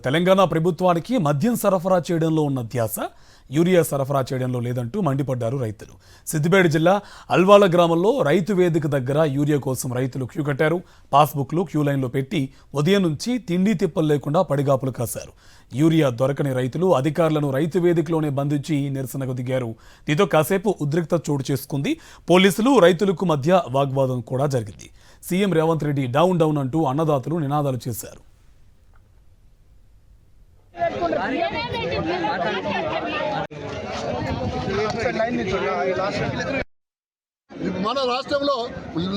తెలంగాణ ప్రభుత్వానికి మద్యం సరఫరా చేయడంలో ఉన్న ధ్యాస యూరియా సరఫరా చేయడంలో లేదంటూ మండిపడ్డారు రైతులు. సిద్దిపేట జిల్లా అల్వాల గ్రామంలో రైతు వేదిక దగ్గర యూరియా కోసం రైతులు క్యూ కట్టారు. పాస్బుక్లు క్యూ లైన్లో పెట్టి ఉదయం నుంచి తిండి తిప్పలు లేకుండా పడిగాపులు కాశారు. యూరియా దొరకని రైతులు అధికారులను రైతు వేదికలోనే బంధించి నిరసనకు దిగారు. దీంతో కాసేపు ఉద్రిక్తత చోటు చేసుకుంది. పోలీసులు రైతులకు మధ్య వాగ్వాదం కూడా జరిగింది. CM Revanth Reddy down down అంటూ అన్నదాతలు నినాదాలు చేశారు. మన రాష్ట్రంలో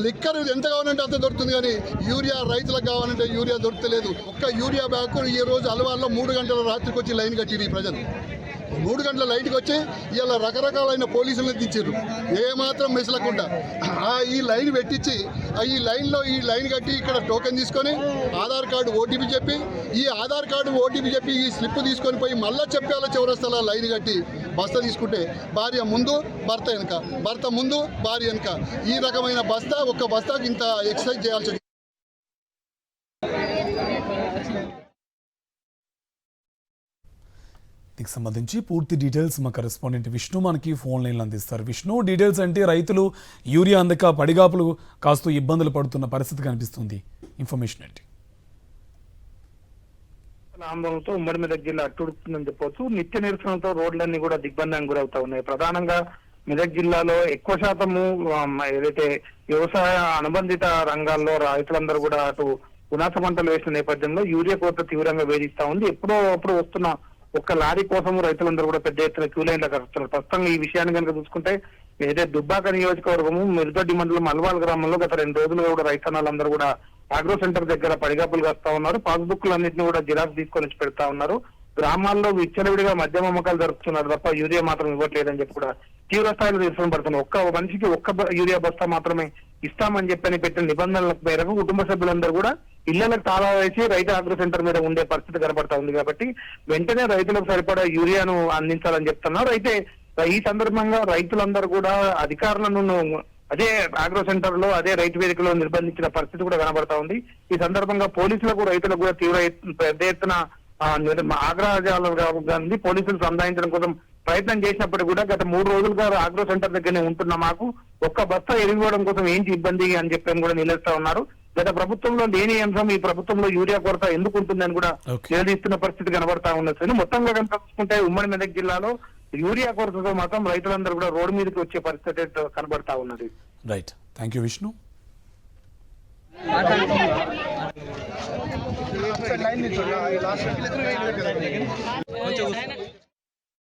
లిక్కర్ ఎంత కావాలంటే అంత దొరుకుతుంది, కానీ యూరియా రైతులకు కావాలంటే యూరియా దొరకలేదు. ఒక్క యూరియా బ్యాగ్ ఈ రోజు అలవాళ్ళలో 3 గంటల రాత్రికి వచ్చి లైన్ కట్టిరు. ఈ ప్రజలు 3 గంటల లైట్కి వచ్చి ఇలా రకరకాలైన పోలీసులను దించారు. ఏమాత్రం మెసలకుండా ఈ లైన్ పెట్టించి ఈ లైన్ కట్టి ఇక్కడ టోకెన్ తీసుకొని ఆధార్ కార్డు ఓటీపీ చెప్పి ఈ స్లిప్ తీసుకొని పోయి మళ్ళీ చెప్పాలో చివరస్తలా లైన్ కట్టి బస్తా తీసుకుంటే భార్య ముందు భర్త వెనక, భర్త ముందు భార్య వెనక, ఈ రకమైన బస్తా ఒక్క బస్తాకి ఇంత ఎక్సర్సైజ్ చేయాల్సి. దీనికి సంబంధించి పూర్తి డీటెయిల్స్ మా కరెస్పాండెంట్ విష్ణు మనకి ఫోన్ లైన్లో అందిస్తారు. విష్ణు, డీటెయిల్స్ అంటే రైతులు యూరియా అందక పడిగాపులు కాస్తూ ఇబ్బందులు పడుతున్న పరిస్థితి కనిపిస్తుంది. ఇన్ఫర్మేషన్ ఏంటి? ఆందోళనతో ఉమ్మడి మెదక్ జిల్లా అట్టుడుతుందని చెప్పవచ్చు. నిత్య నిరసనతో రోడ్లన్నీ కూడా దిగ్బంధం గురవుతా ఉన్నాయి. ప్రధానంగా మెదక్ జిల్లాలో ఎక్కువ శాతము ఏదైతే వ్యవసాయ అనుబంధిత రంగాల్లో రైతులందరూ కూడా అటు ఉనాస పంటలు వేసిన నేపథ్యంలో యూరియా కొరత తీవ్రంగా వేధిస్తా ఉంది. ఎప్పుడో అప్పుడు వస్తున్న ఒక్క లారీ కోసం రైతులందరూ కూడా పెద్ద ఎత్తున క్యూ లైన్లో కలుస్తున్నారు. ప్రస్తుతం ఈ విషయాన్ని కనుక చూసుకుంటే ఏదైతే దుబ్బాక నియోజకవర్గము మిరుదొడ్డి మండలం అల్వాల్ గ్రామంలో గత 2 రోజులుగా కూడా రైతన్నలందరూ కూడా ఆగ్రో సెంటర్ దగ్గర పడిగాపులు కాస్తా ఉన్నారు. పాస్బుక్లు అన్నింటినీ కూడా జిరాక్స్ తీసుకొని వచ్చి పెడతా ఉన్నారు. గ్రామాల్లో విచ్చలవిడిగా మద్యం అమ్మకాలు జరుపుతున్నారు తప్ప యూరియా మాత్రం ఇవ్వట్లేదని చెప్పి కూడా తీవ్ర స్థాయిలో నిరసన పడుతున్నారు. ఒక్క మనిషికి ఒక్క యూరియా బస్తా మాత్రమే ఇస్తామని చెప్పని పెట్టిన నిబంధనల మేరకు కుటుంబ సభ్యులందరూ కూడా ఇళ్లకు తాళా వేసి రైతు ఆగ్రో సెంటర్ మీద ఉండే పరిస్థితి కనబడతా ఉంది. కాబట్టి వెంటనే రైతులకు సరిపడా యూరియాను అందించాలని చెప్తున్నారు. అయితే ఈ సందర్భంగా రైతులందరూ కూడా అధికారులను అదే ఆగ్రో సెంటర్ లో అదే రైతు వేదికలో నిర్బంధించిన పరిస్థితి కూడా కనబడతా ఉంది. ఈ సందర్భంగా పోలీసులకు రైతులకు కూడా తీవ్ర పెద్ద ఎత్తున ఆగ్రహాలు పోలీసులు సంధానించడం కోసం ప్రయత్నం చేసినప్పుడు కూడా గత 3 రోజులుగా ఆగ్రో సెంటర్ దగ్గరనే ఉంటున్న మాకు ఒక్క బస్తా ఎరిగిపోవడం కోసం ఏంటి ఇబ్బంది అని చెప్పని కూడా నిలదీస్తా ఉన్నారు. గత ప్రభుత్వంలో లేని అంశం ఈ ప్రభుత్వంలో యూరియా కొరత ఎందుకు ఉంటుందని కూడా నిలదీస్తున్న పరిస్థితి కనబడతా ఉన్నది. మొత్తంగా కనుక చూసుకుంటే ఉమ్మడి మెదక్ జిల్లాలో యూరియా కొరతతో మాత్రం రైతులందరూ కూడా రోడ్డు మీదకి వచ్చే పరిస్థితి కనబడతా ఉన్నది. Right, thank you Vishnu. Line